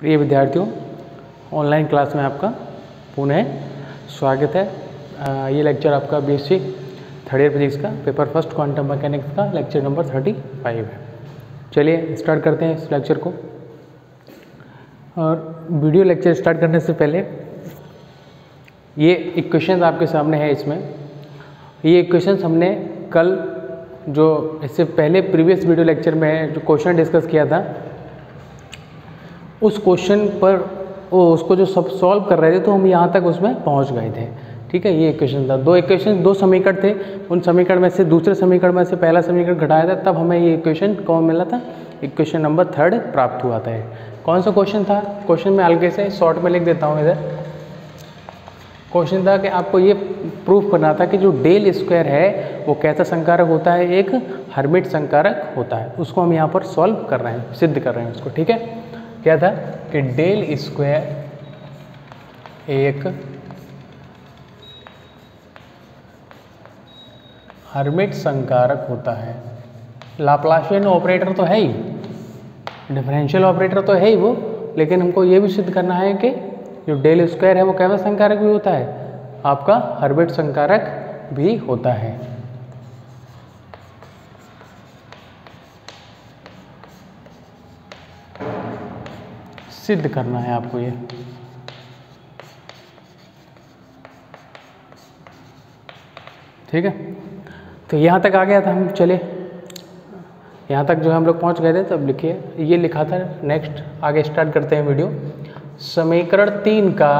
प्रिय विद्यार्थियों, online class में आपका पुनः स्वागत है। ये लेक्चर आपका बीएससी थर्ड ईयर फिजिक्स का पेपर फर्स्ट क्वांटम मैकेनिक्स का लेक्चर नंबर 35 है। चलिए स्टार्ट करते हैं इस लेक्चर को। और वीडियो लेक्चर स्टार्ट करने से पहले ये इक्वेशंस आपके सामने है। इसमें ये इक्वेशंस हमने कल जो इससे पहले प्रीवियस वीडियो लेक्चर में जो क्वेश्चन डिस्कस किया था, उस क्वेश्चन पर उसको जो सब सॉल्व कर रहे थे तो हम यहाँ तक उसमें पहुँच गए थे। ठीक है, ये इक्वेशन था। दो समीकरण थे। उन समीकरण में से दूसरे समीकरण में से पहला समीकरण घटाया था, तब हमें ये इक्वेशन कौन मिला था? इक्वेशन नंबर 3 प्राप्त हुआ था। कौन सा क्वेश्चन था? क्वेश्चन में हल्के से शॉर्ट में लिख देता हूँ इधर। क्वेश्चन था कि आपको ये प्रूफ करना था कि जो डेल स्क्वायर है वो कैसा संकारक होता है? एक हर्मिट संकारक होता है। उसको हम यहाँ पर सॉल्व कर रहे हैं, सिद्ध कर रहे हैं उसको। ठीक है, क्या था कि डेल स्क्वायर एक हर्मिट संकारक होता है। लाप्लासियन ऑपरेटर तो है ही, डिफरेंशियल ऑपरेटर तो है ही वो, लेकिन हमको ये भी सिद्ध करना है कि जो डेल स्क्वायर है वो कैसा संकारक भी होता है? आपका हर्मिट संकारक भी होता है। सिद्ध करना है आपको ये। ठीक है, तो यहाँ तक आ गया था हम। चलिए यहाँ तक जो हम लोग पहुँच गए थे, तब लिखिए ये लिखा था। नेक्स्ट आगे स्टार्ट करते हैं वीडियो। समीकरण 3 का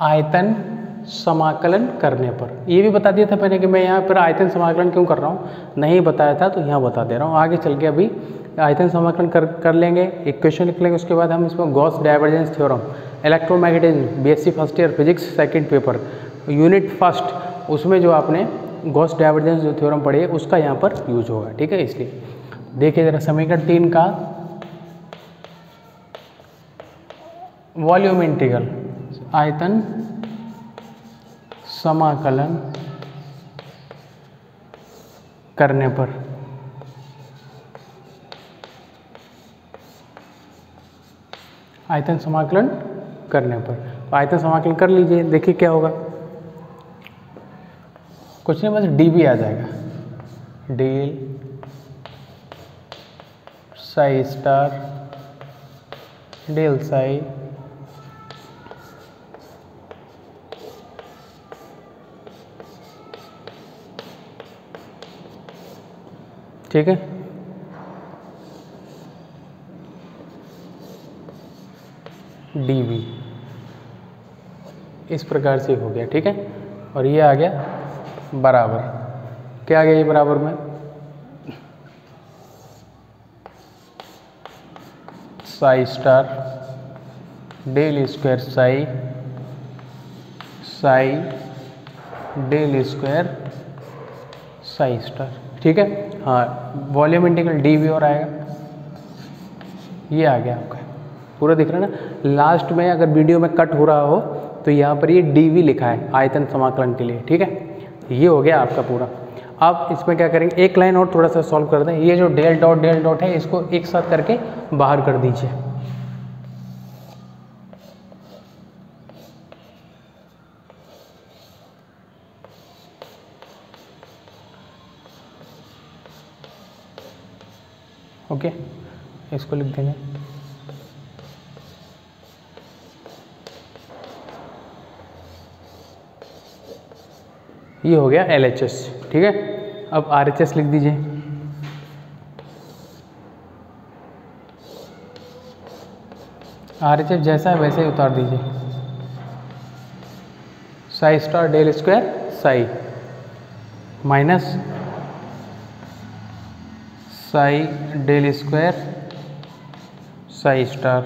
आयतन समाकलन करने पर, ये भी बता दिया था मैंने कि मैं यहाँ पर आयतन समाकलन क्यों कर रहा हूँ, नहीं बताया था तो यहाँ बता दे रहा हूँ। आगे चल के अभी आयतन समाकलन कर लेंगे, इक्वेशन लिख लेंगे। उसके बाद हम इसमें Gauss divergence theorem, electromagnetism, BSc first year physics second paper unit first, उसमें जो आपने गॉस डाइवर्जेंस जो थ्योरम पढ़ी है उसका यहाँ पर यूज होगा। ठीक है, इसलिए देखिए जरा समीकरण 3 का वॉल्यूम इंटीग्रल, आयतन समाकलन करने पर, आयतन समाकलन करने पर आयतन समाकलन कर लीजिए। देखिए क्या होगा, कुछ नहीं, बस डीवी आ जाएगा। Del psi star del psi ठीक है, dv इस प्रकार से हो गया। ठीक है, और ये आ गया बराबर, क्या आ गया ये बराबर में? Psi star del square psi psi del square psi star. ठीक है, हाँ, वॉल्यूम इंटीग्रल डीवी और आएगा। ये आ गया आपका, पूरा दिख रहा है ना। लास्ट में अगर वीडियो में कट हो रहा हो तो यहाँ पर ये डीवी लिखा है आयतन समाकलन के लिए। ठीक है, ये हो गया आपका पूरा। अब इसमें क्या करेंगे, एक लाइन और थोड़ा सा सॉल्व कर दें। ये जो डेल डॉट है इसको एक साथ करके बाहर कर दीजिए। ओके, इसको लिख देंगे। ये हो गया LHS। ठीक है, अब RHS लिख दीजिए। RHS जैसा है वैसे ही उतार दीजिए। Psi star del square psi minus psi del square psi star,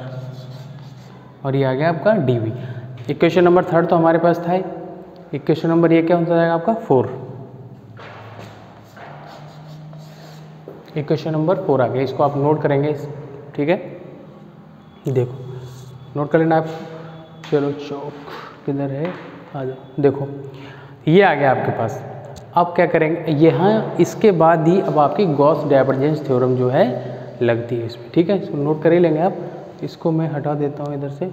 और ये आ गया आपका डीवी। इक्वेशन नंबर 3 तो हमारे पास था। इक्वेशन नंबर ये क्या होता जाएगा आपका? 4। इक्वेशन नंबर 4 आ गया, इसको आप नोट करेंगे। ठीक है, देखो नोट कर लेना आप। चलो चौक किधर है, आ जाओ। देखो ये आ गया आपके पास अब क्या करेंगे, यहाँ इसके बाद ही अब आपकी गॉस डाइवर्जेंस थ्योरम जो है लगती है इसमें, ठीक है। इसको नोट कर ही लेंगे आप। इसको मैं हटा देता हूँ इधर से।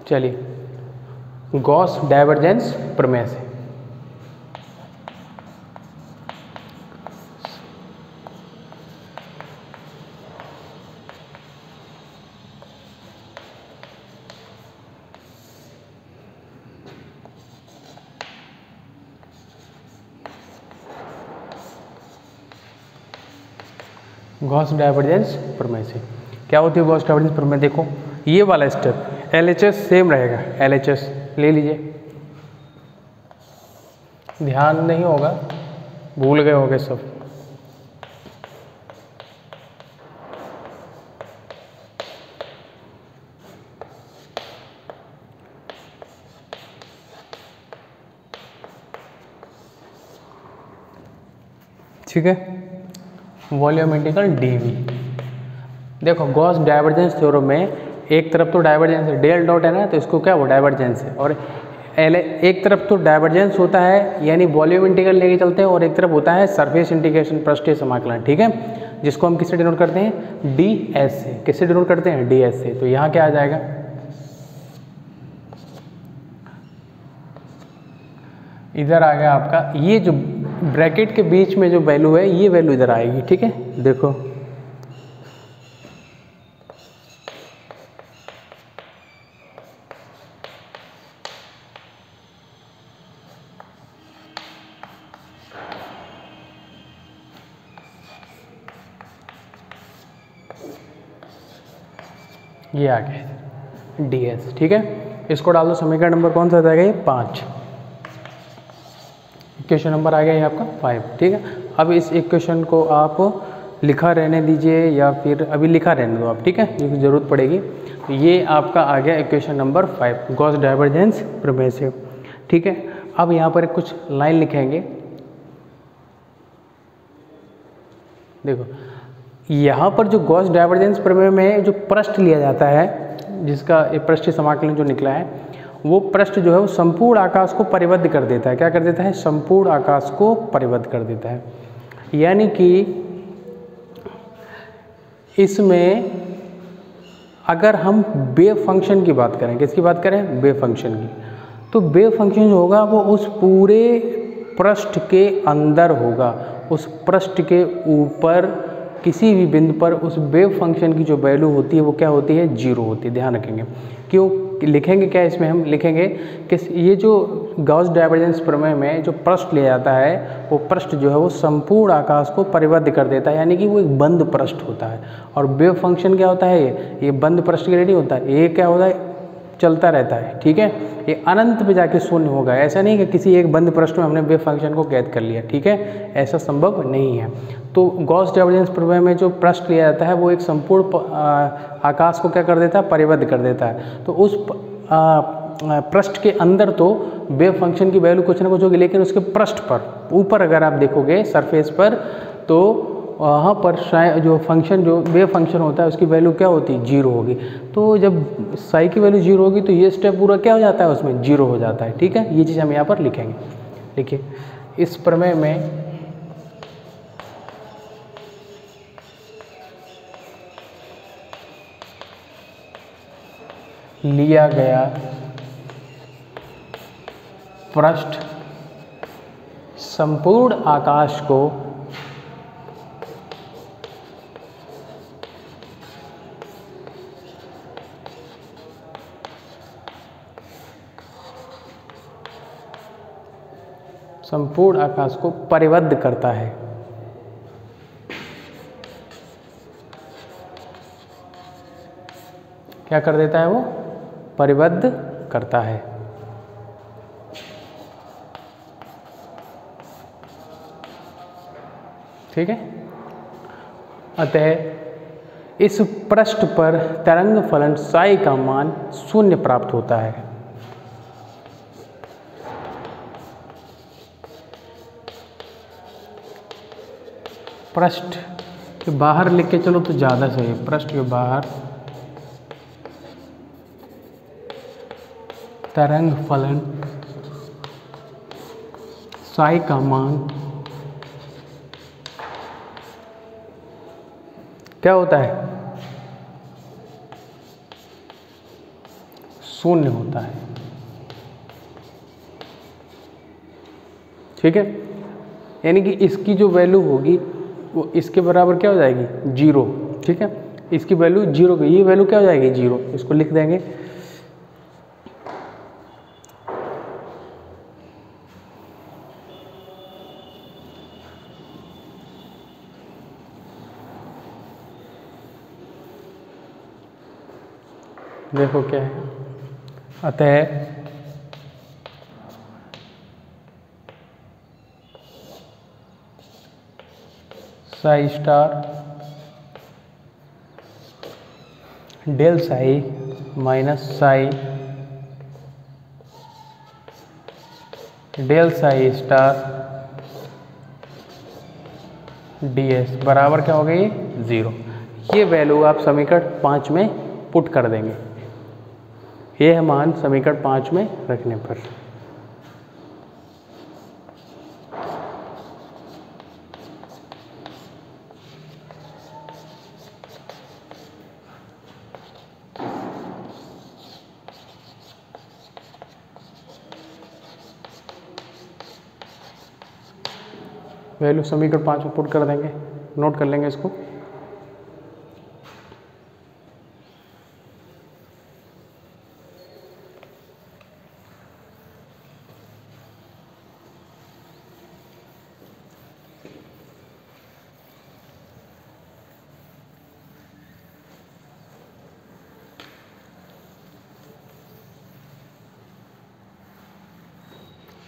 चलिए, गॉस डाइवर्जेंस प्रमेय से गॉस डाइवर्जेंस प्रमेय से क्या होती है गॉस डाइवर्जेंस प्रमेय? देखो ये वाला स्टेप LHS सेम रहेगा, LHS ले लीजिए। ध्यान नहीं होगा, भूल गए होंगे सब। ठीक है, वॉल्यूम इंटीग्रल dV। देखो गॉस डाइवर्जेंस थ्योरम में एक तरफ तो डाइवर्जेंस है, डेल डॉट है ना, तो इसको क्या वो डाइवर्जेंस है, और एक तरफ तो डाइवर्जेंस होता है यानी वॉल्यूम इंटीग्रल लेके चलते हैं, और एक तरफ होता है सरफेस इंटीग्रेशन, पृष्ठीय समाकलन, ठीक है, जिसको हम किससे डिनोट करते हैं? DS से। किससे डिनोट करते हैं? DS से। तो यहाँ क्या आ जाएगा? इधर आ गया आपका, ये जो ब्रैकेट के बीच में जो वैल्यू है, ये वैल्यू इधर आएगी, ठीक है। देखो ये आ गया DS, ठीक है। इसको डाल दो, समीकरण नंबर कौन सा आ जाएगा? ये 5। इक्वेशन नंबर आ गया ये आपका 5, ठीक है। अब इस इक्वेशन को आप लिखा रहने दीजिए या फिर अभी लिखा रहने दो आप, ठीक है, ये ज़रूरत पड़ेगी। तो ये आपका आ गया इक्वेशन नंबर 5 गॉस डाइवर्जेंस प्रमेय से, ठीक है। अब यहाँ पर कुछ लाइन लिखेंगे। देखो यहाँ पर जो गॉस डाइवर्जेंस प्रमेय में जो पृष्ठ लिया जाता है, जिसका पृष्ठीय समाकलन जो निकला है, वो पृष्ठ जो है वो संपूर्ण आकाश को परिबद्ध कर देता है। क्या कर देता है? संपूर्ण आकाश को परिबद्ध कर देता है। यानी कि इसमें अगर हम वेव फंक्शन की बात करें, किसकी बात करें? वेव फंक्शन की, तो वेव फंक्शन जो होगा वो उस पूरे पृष्ठ के अंदर होगा, उस पृष्ठ के ऊपर किसी भी बिंदु पर उस वेव फंक्शन की जो वैल्यू होती है वो क्या होती है? 0 होती है। ध्यान रखेंगे। क्यों लिखेंगे? क्या इसमें हम लिखेंगे कि ये जो गॉस डाइवर्जेंस प्रमेय में जो पृष्ठ लिया जाता है, वो पृष्ठ जो है वो संपूर्ण आकाश को परिबद्ध कर देता है, यानी कि वो एक बंद पृष्ठ होता है। और वेव फंक्शन क्या होता है? ये बंद पृष्ठ के लिए नहीं होता है, ये क्या होता है? चलता रहता है, ठीक है। ये अनंत पे जाके शून्य होगा। ऐसा नहीं कि किसी एक बंद पृष्ठ में हमने वेव फंक्शन को कैद कर लिया, ठीक है, ऐसा संभव नहीं है। तो गॉस डाइवर्जेंस प्रमेय में जो पृष्ठ लिया जाता है वो एक संपूर्ण आकाश को क्या कर देता है? परिबद्ध कर देता है। तो उस पृष्ठ के अंदर तो वेव फंक्शन की वैल्यू कुछ ना कुछ होगी, लेकिन उसके पृष्ठ पर ऊपर अगर आप देखोगे सरफेस पर, तो वहाँ पर जो फंक्शन जो वेव फंक्शन होता है उसकी वैल्यू क्या होती है? 0 होगी। तो जब साई की वैल्यू 0 होगी तो ये स्टेप पूरा क्या हो जाता है? उसमें 0 हो जाता है, ठीक है। ये चीज़ हम यहाँ पर लिखेंगे। देखिए इस प्रमेय में लिया गया पृष्ठ संपूर्ण आकाश को परिबद्ध करता है। क्या कर देता है वो? परिबद्ध करता है। ठीक है। अतः इस पृष्ठ पर तरंग फलन साई का मान 0 प्राप्त होता है। पृष्ठ के बाहर लिख के चलो तो ज़्यादा सही है। पृष्ठ के बाहर तरंग फलन साई का मान क्या होता है? 0 होता है। ठीक है, यानी कि इसकी जो वैल्यू होगी वो इसके बराबर क्या हो जाएगी? 0। ठीक है, इसकी वैल्यू 0 की, ये वैल्यू क्या हो जाएगी? 0। इसको लिख देंगे। देखो क्या है, अतः psi star del psi minus psi del psi star ds बराबर क्या हो गई? 0। ये वैल्यू आप समीकरण 5 में पुट कर देंगे। ये है मान समीकरण 5 में रखने पर। वैल्यू समीकरण 5 में पुट कर देंगे, नोट कर लेंगे इसको।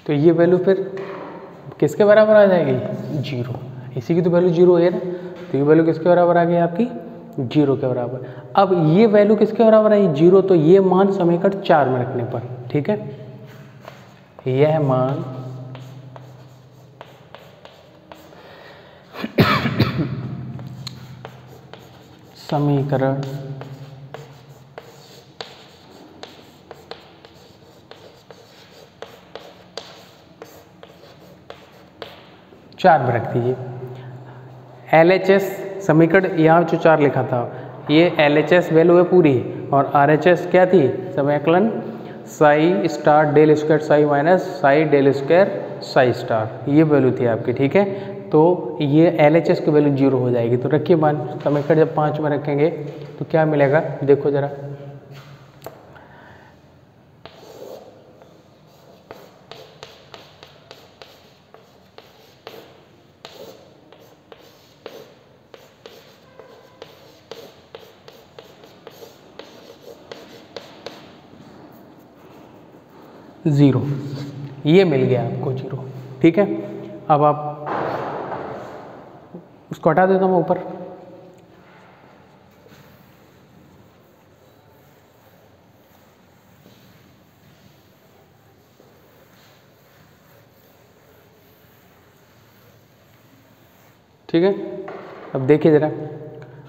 तो ये वैल्यू फिर किसके बराबर आ जाएगी? 0। इसी की तो वैल्यू 0 है ना, तो ये वैल्यू किसके बराबर आ गई आपकी? 0 के बराबर। अब ये वैल्यू किसके बराबर आई? 0। तो ये मान समीकरण 4 में रखने पर, ठीक है, यह मान समीकरण 4 में रख दीजिए। LHS समीकरण यहाँ जो 4 लिखा था, ये LHS वैल्यू है पूरी, और RHS क्या थी? समाकलन psi star del square psi minus psi del square psi star, ये वैल्यू थी आपकी। ठीक है, तो ये LHS की वैल्यू 0 हो जाएगी। तो रखिए मान, समीकरण जब 5 में रखेंगे तो क्या मिलेगा? देखो जरा, ज़ीरो, ये मिल गया आपको 0। ठीक है, अब आप उसको हटा देता हूँ ऊपर। ठीक है, अब देखिए ज़रा,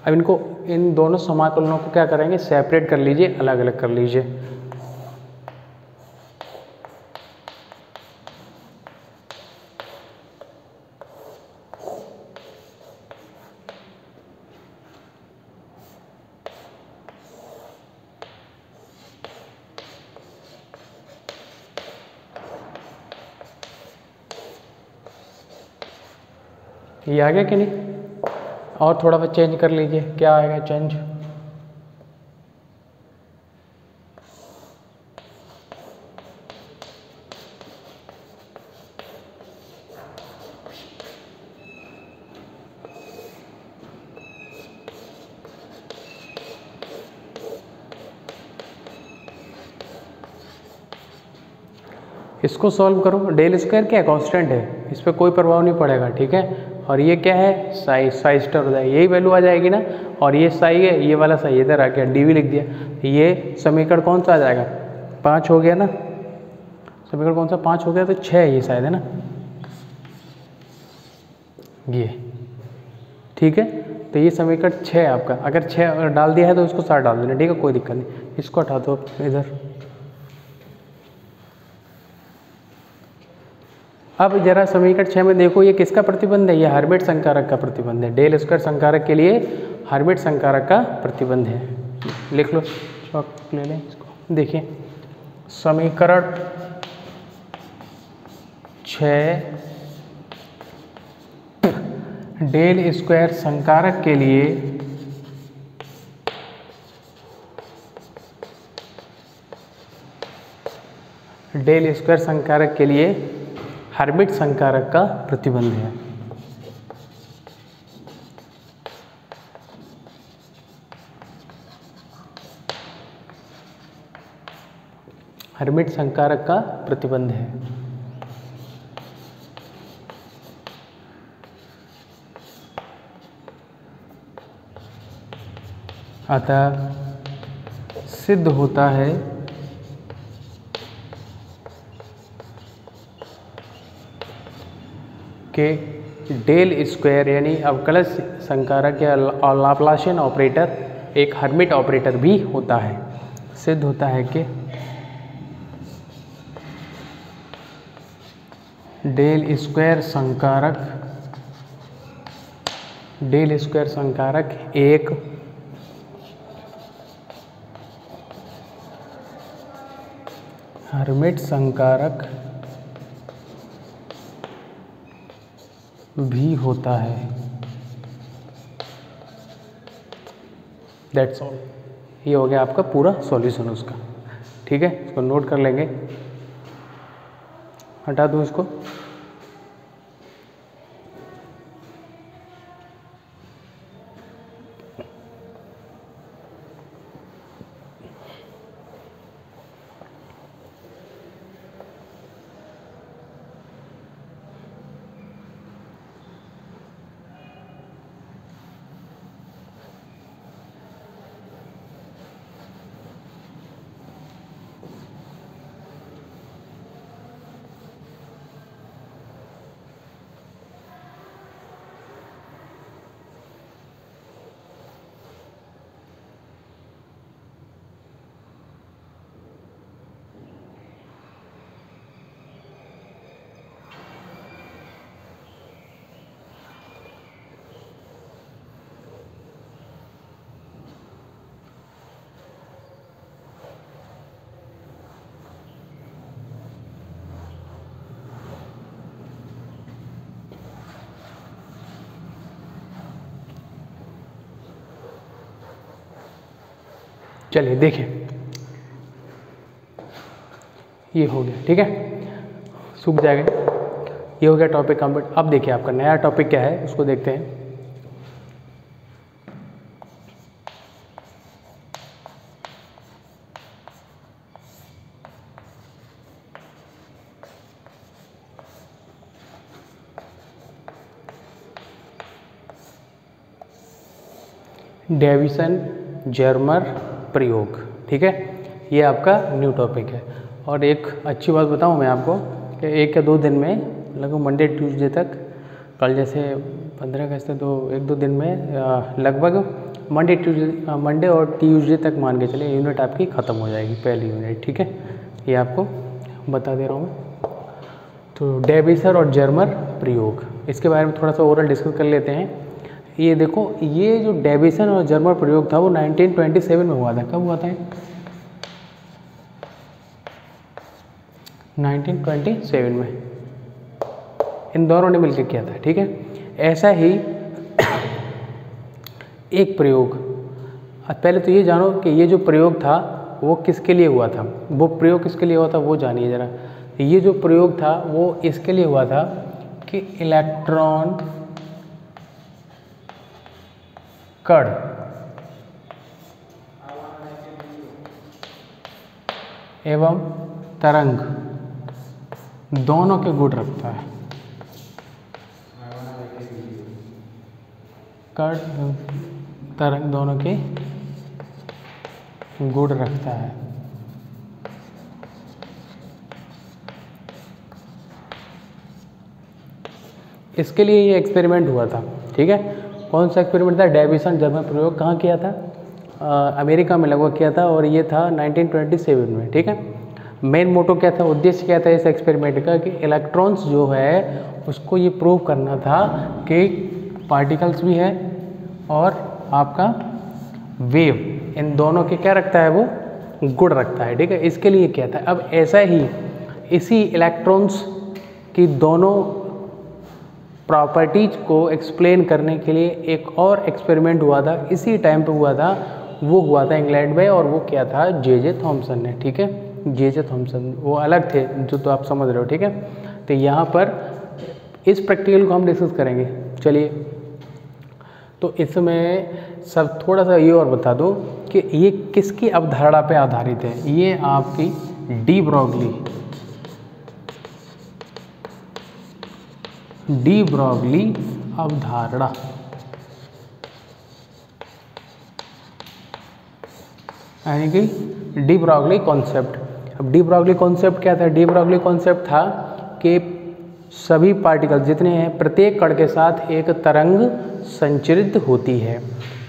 अब इनको, इन दोनों समाकलनों को क्या करेंगे? सेपरेट कर लीजिए, अलग अलग कर लीजिए। ये आ गया कि नहीं? और थोड़ा बहुत चेंज कर लीजिए, क्या आएगा चेंज? इसको सॉल्व करो। डेल स्क्वायर क्या कांस्टेंट है, इस पर कोई प्रभाव नहीं पड़ेगा। ठीक है, और ये क्या है साई, साई स्टार हो जाएगा, यही वैल्यू आ जाएगी ना। और ये साई है, ये वाला साई इधर आ गया, डी भी लिख दिया। ये समीकरण कौन सा आ जाएगा 5 हो गया ना, समीकरण कौन सा 5 हो गया, तो 6 ये शायद है ना ये, ठीक है। तो ये समीकरण 6 है आपका। अगर 6 अगर डाल दिया है तो इसको 7 डाल देना, ठीक है, कोई दिक्कत नहीं। इसको हटा दो इधर। अब जरा समीकरण 6 में देखो, ये किसका प्रतिबंध है, ये हर्मिट संकारक का प्रतिबंध है। डेल स्क्वायर संकारक के लिए हर्मिट संकारक का प्रतिबंध है। लिख लो, चौक ले लें इसको। देखिए समीकरण 6 डेल स्क्वायर संकारक के लिए डेल स्क्वायर संकारक के लिए हर्मिट संकारक का प्रतिबंध है। हर्मिट संकारक का प्रतिबंध है। अतः सिद्ध होता है कि डेल स्क्वायर यानी अवकलज संकारक या लाप्लासियन ऑपरेटर एक हर्मिट ऑपरेटर भी होता है। सिद्ध होता है कि डेल स्क्वायर संकारक एक हर्मिट संकारक भी होता है। That's all. ये हो गया आपका पूरा सॉल्यूशन उसका, ठीक है। इसको नोट कर लेंगे, हटा दूँ इसको। चलिए देखिए, ये हो गया, ठीक है, सूख जाएगा। ये हो गया टॉपिक कंप्लीट। अब देखिए आपका नया टॉपिक क्या है उसको देखते हैं। डेविसन जर्मर प्रयोग, ठीक है, ये आपका न्यू टॉपिक है। और एक अच्छी बात बताऊं मैं आपको कि 1 या 2 दिन में लगभग मंडे ट्यूसडे तक, कल जैसे 15 अगस्त है तो 1-2 दिन में लगभग मंडे और ट्यूसडे तक मान के चले यूनिट आपकी ख़त्म हो जाएगी, पहली यूनिट, ठीक है। ये आपको बता दे रहा हूँ मैं। तो डेविसन और जर्मर प्रयोग, इसके बारे में थोड़ा सा ओरल डिस्कस कर लेते हैं। ये देखो, ये जो डेविसन और जर्मर प्रयोग था वो 1927 में हुआ था। कब हुआ था? 1927 में इन दोनों ने मिलकर किया था, ठीक है। ऐसा ही एक प्रयोग, पहले तो ये जानो कि ये जो प्रयोग था वो किसके लिए हुआ था, वो प्रयोग किसके लिए हुआ था वो जानिए ज़रा। ये जो प्रयोग था वो इसके लिए हुआ था कि इलेक्ट्रॉन कण एवं तरंग दोनों के गुण रखता है। कण तरंग दोनों के गुण रखता है। इसके लिए ये एक्सपेरिमेंट हुआ था, ठीक है। कौन सा एक्सपेरिमेंट था? डेविसन जर्मन प्रयोग कहाँ किया था? अमेरिका में लगभग किया था और ये था 1927 में, ठीक है। मेन मोटो क्या था, उद्देश्य क्या था इस एक्सपेरिमेंट का कि इलेक्ट्रॉन्स जो है उसको ये प्रूव करना था कि पार्टिकल्स भी है और आपका वेव, इन दोनों के क्या रखता है, वो गुण रखता है, ठीक है। इसके लिए क्या था, अब ऐसा ही इसी इलेक्ट्रॉन्स की दोनों प्रॉपर्टीज को एक्सप्लेन करने के लिए एक और एक्सपेरिमेंट हुआ था, इसी टाइम पे हुआ था, वो हुआ था इंग्लैंड में, और वो क्या था, जे थॉमसन ने, ठीक है। जे थॉमसन वो अलग थे, जो तो आप समझ रहे हो, ठीक है। तो यहाँ पर इस प्रैक्टिकल को हम डिस्कस करेंगे। चलिए, तो इसमें सब थोड़ा सा ये और बता दो कि ये किसकी अवधारणा पे आधारित है। ये आपकी डी ब्रॉगली अवधारणा, यानी कि डी ब्रॉगली कॉन्सेप्ट। अब डी ब्रॉगली कॉन्सेप्ट क्या था? डी ब्रॉगली कॉन्सेप्ट था कि सभी पार्टिकल जितने हैं, प्रत्येक कण के साथ एक तरंग संचरित होती है।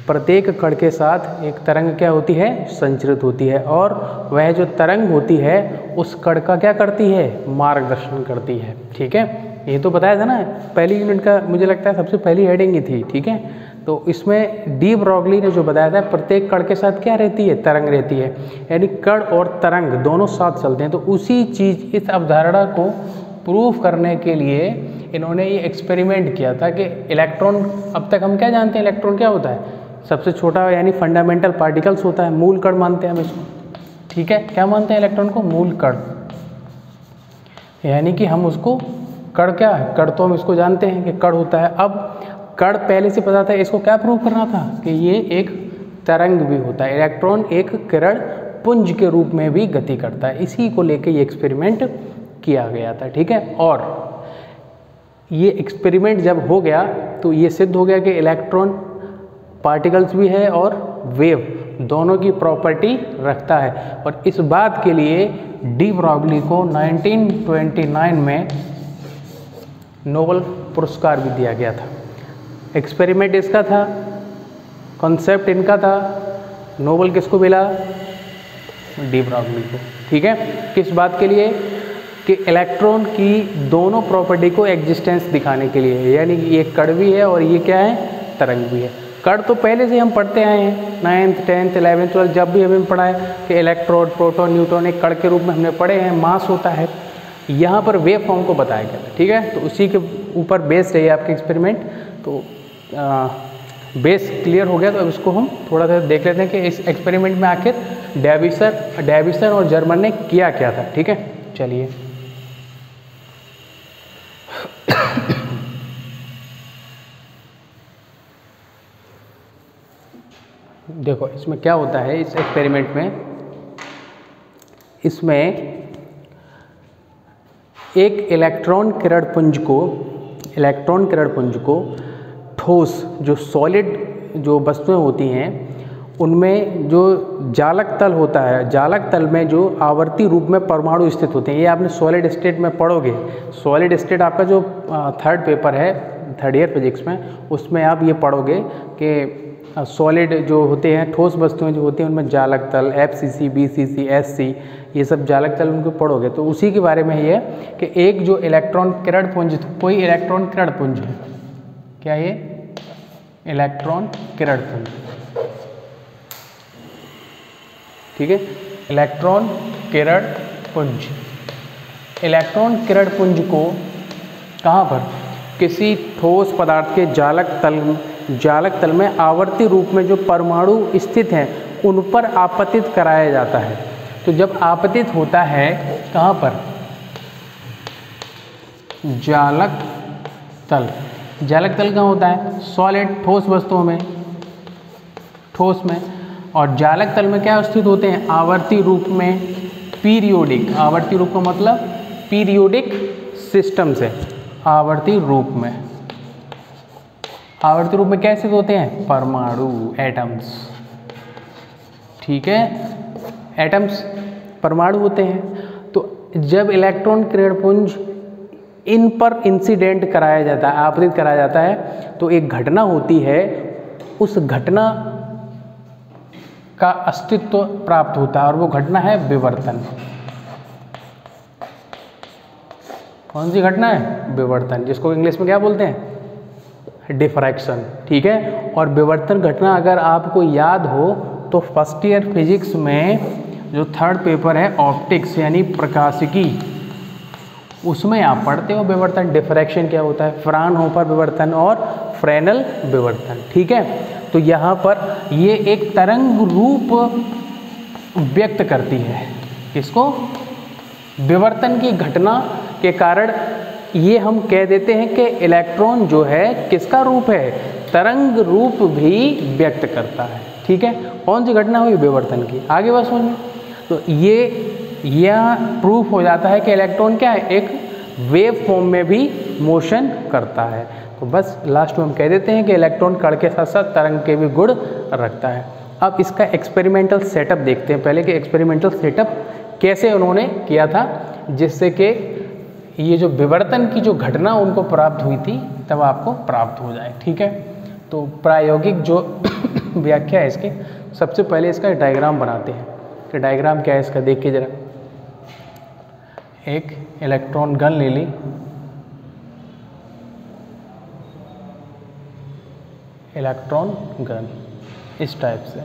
प्रत्येक कण के साथ एक तरंग क्या होती है? संचरित होती है, और वह जो तरंग होती है उस कण का क्या करती है? मार्गदर्शन करती है, ठीक है। ये तो बताया था ना, पहली यूनिट का मुझे लगता है सबसे पहली हेडिंग ही थी, ठीक है। तो इसमें डी ब्रॉगली ने जो बताया था, प्रत्येक कण के साथ क्या रहती है? तरंग रहती है, यानी कण और तरंग दोनों साथ चलते हैं। तो उसी चीज़, इस अवधारणा को प्रूफ करने के लिए इन्होंने ये एक्सपेरिमेंट किया था कि इलेक्ट्रॉन, अब तक हम क्या जानते हैं इलेक्ट्रॉन क्या होता है? सबसे छोटा यानी फंडामेंटल पार्टिकल्स होता है, मूल कण मानते हैं हम इसको, ठीक है। क्या मानते हैं इलेक्ट्रॉन को? मूल कण, यानी कि हम उसको कण, क्या है कण, तो हम इसको जानते हैं कि कण होता है। अब कण पहले से पता था, इसको क्या प्रूव करना था कि ये एक तरंग भी होता है, इलेक्ट्रॉन एक किरण पुंज के रूप में भी गति करता है। इसी को लेके ये एक्सपेरिमेंट किया गया था, ठीक है। और ये एक्सपेरिमेंट जब हो गया तो ये सिद्ध हो गया कि इलेक्ट्रॉन पार्टिकल्स भी है और वेव दोनों की प्रॉपर्टी रखता है। और इस बात के लिए डी ब्रॉगली को 1929 में नोबेल पुरस्कार भी दिया गया था। एक्सपेरिमेंट इसका था, कॉन्सेप्ट इनका था, नोबेल किसको मिला? डी ब्रॉगली को, ठीक है। किस बात के लिए? कि इलेक्ट्रॉन की दोनों प्रॉपर्टी को एग्जिस्टेंस दिखाने के लिए, यानी कि ये कण भी है और ये क्या है? तरंग भी है। कण तो पहले से हम पढ़ते आए हैं, 9th 10th 11th 12th जब भी हमें पढ़ा है कि इलेक्ट्रॉन, प्रोटॉन, न्यूट्रॉन एक कण के रूप में हमने पढ़े हैं, मास होता है। यहाँ पर वेव फॉर्म को बताया गया था, ठीक है। तो उसी के ऊपर बेस्ड है आपके एक्सपेरिमेंट। तो बेस क्लियर हो गया, तो अब इसको हम थोड़ा सा देख लेते हैं कि इस एक्सपेरिमेंट में आखिर डेविसन और जर्मन ने किया क्या था, ठीक है। चलिए, देखो इसमें क्या होता है इस एक्सपेरिमेंट में, इसमें एक इलेक्ट्रॉन किरण पुंज को ठोस, जो सॉलिड जो वस्तुएं होती हैं, उनमें जो जालक तल होता है, जालक तल में जो आवर्ती रूप में परमाणु स्थित होते हैं। ये आपने सॉलिड स्टेट में पढ़ोगे। सॉलिड स्टेट आपका जो थर्ड पेपर है, थर्ड ईयर फिजिक्स में, उसमें आप ये पढ़ोगे कि सॉलिड जो होते हैं, ठोस वस्तुएं जो होती हैं, उनमें जालक तल FCC, BCC, SC, ये सब जालक तल उनको पढ़ोगे। तो उसी के बारे में ये कि एक जो इलेक्ट्रॉन किरण पुंज, कोई इलेक्ट्रॉन किरण पुंज है, क्या ये इलेक्ट्रॉन किरण पुंज, ठीक है। इलेक्ट्रॉन किरण पुंज, इलेक्ट्रॉन किरण पुंज को कहाँ पर? किसी ठोस पदार्थ के जालक तल में आवर्ती रूप में जो परमाणु स्थित हैं उन पर आपतित कराया जाता है। तो जब आपतित होता है कहाँ पर? जालक तल। जालक तल कहाँ होता है? सॉलिड, ठोस वस्तुओं में, ठोस में। और जालक तल में क्या स्थित होते हैं? आवर्ती रूप में, पीरियोडिक। आवर्ती रूप का मतलब पीरियोडिक सिस्टम से, आवर्ती रूप में, आवर्ती रूप में कैसे होते हैं? परमाणु, एटम्स, ठीक है, एटम्स परमाणु होते हैं। तो जब इलेक्ट्रॉन किरण पुंज इन पर इंसिडेंट कराया जाता है, आपतित कराया जाता है, तो एक घटना होती है, उस घटना का अस्तित्व प्राप्त होता है और वो घटना है विवर्तन। कौन सी घटना है? विवर्तन, जिसको इंग्लिश में क्या बोलते हैं? डिफ्रैक्शन, ठीक है। और विवर्तन घटना अगर आपको याद हो तो फर्स्ट ईयर फिजिक्स में जो थर्ड पेपर है ऑप्टिक्स यानी प्रकाशिकी, उसमें आप पढ़ते हो विवर्तन, डिफ्रैक्शन क्या होता है, फ्राउनहोफर विवर्तन और फ्रेनेल विवर्तन, ठीक है। तो यहाँ पर ये एक तरंग रूप व्यक्त करती है, किसको? विवर्तन की घटना के कारण ये हम कह देते हैं कि इलेक्ट्रॉन जो है किसका रूप है? तरंग रूप भी व्यक्त करता है, ठीक है। कौन सी घटना हुई? विवर्तन की। आगे बात सुनिए, तो यह प्रूफ हो जाता है कि इलेक्ट्रॉन क्या है? एक वेव फॉर्म में भी मोशन करता है। तो बस लास्ट में हम कह देते हैं कि इलेक्ट्रॉन कण के साथ साथ तरंग के भी गुण रखता है। अब इसका एक्सपेरिमेंटल सेटअप देखते हैं पहले कि एक्सपेरिमेंटल सेटअप कैसे उन्होंने किया था, जिससे कि ये जो विवर्तन की जो घटना उनको प्राप्त हुई थी तब आपको प्राप्त हो जाए, ठीक है। तो प्रायोगिक जो व्याख्या है इसकी, सबसे पहले इसका डायग्राम बनाते हैं कि डायग्राम क्या है इसका। देखिए जरा, एक इलेक्ट्रॉन गन ले ली, इलेक्ट्रॉन गन इस टाइप से,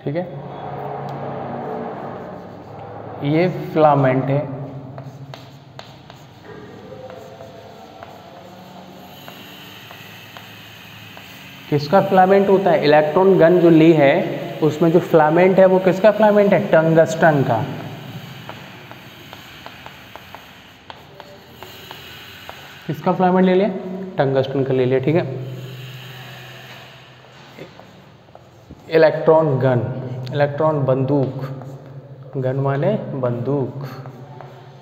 ठीक है। ये फिलामेंट है, किसका फिलामेंट होता है? इलेक्ट्रॉन गन जो ली है उसमें जो फिलामेंट है वो किसका फिलामेंट है? टंगस्टन का। किसका फिलामेंट ले लिया? टंगस्टन का ले लिया, ठीक है। इलेक्ट्रॉन गन, इलेक्ट्रॉन बंदूक, गन माने बंदूक,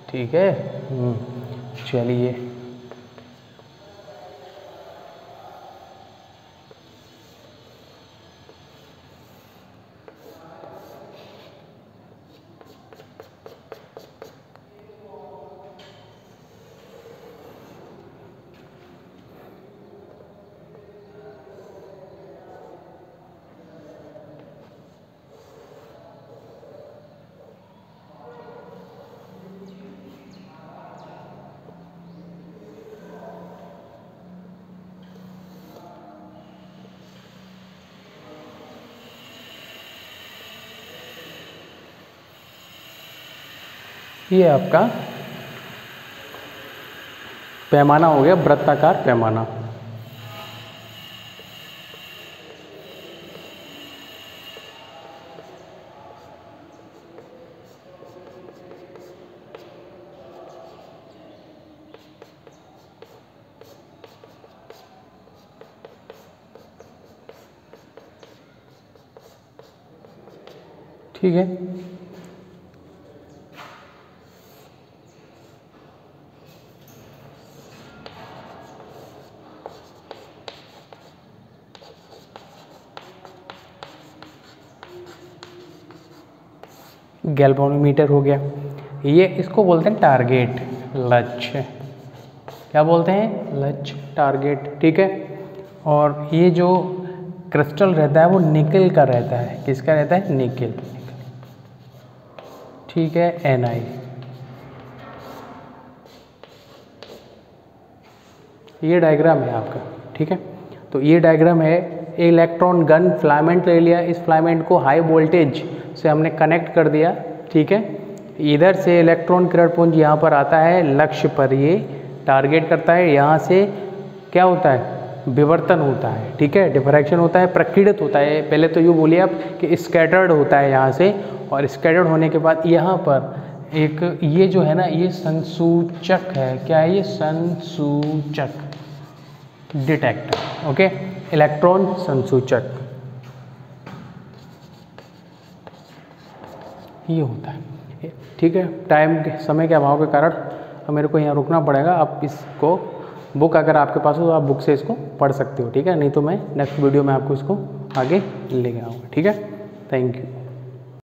ठीक है। चलिए, ये आपका पैमाना हो गया, वृत्ताकार पैमाना। ठीक है, गैल्वेनोमीटर हो गया। ये इसको बोलते हैं टारगेट, लक्ष्य। क्या बोलते हैं? लक्ष्य, टारगेट, ठीक है। और ये जो क्रिस्टल रहता है वो निकल का रहता है। किसका रहता है? निकल, ठीक है, Ni। ये डायग्राम है आपका, ठीक है। तो ये डायग्राम है, इलेक्ट्रॉन गन फिलामेंट ले लिया, इस फिलामेंट को हाई वोल्टेज से हमने कनेक्ट कर दिया, ठीक है। इधर से इलेक्ट्रॉन किरण पुंज यहाँ पर आता है, लक्ष्य पर ये टारगेट करता है। यहाँ से क्या होता है? विवर्तन होता है, ठीक है, डिफ्रैक्शन होता है, प्रकीर्णित होता है। पहले तो यूँ बोलिए आप कि स्कैटर्ड होता है यहाँ से, और स्कैटर्ड होने के बाद यहाँ पर एक ये जो है ना, ये संसूचक है। क्या है ये? संसूचक, डिटेक्टर, ओके, इलेक्ट्रॉन संसूचक ये होता है। ठीक है, टाइम के समय के अभाव के कारण अब मेरे को यहाँ रुकना पड़ेगा। आप इसको बुक अगर आपके पास हो तो आप बुक से इसको पढ़ सकते हो, ठीक है, नहीं तो मैं नेक्स्ट वीडियो में आपको इसको आगे लेके आऊँगा, ठीक है। Thank you.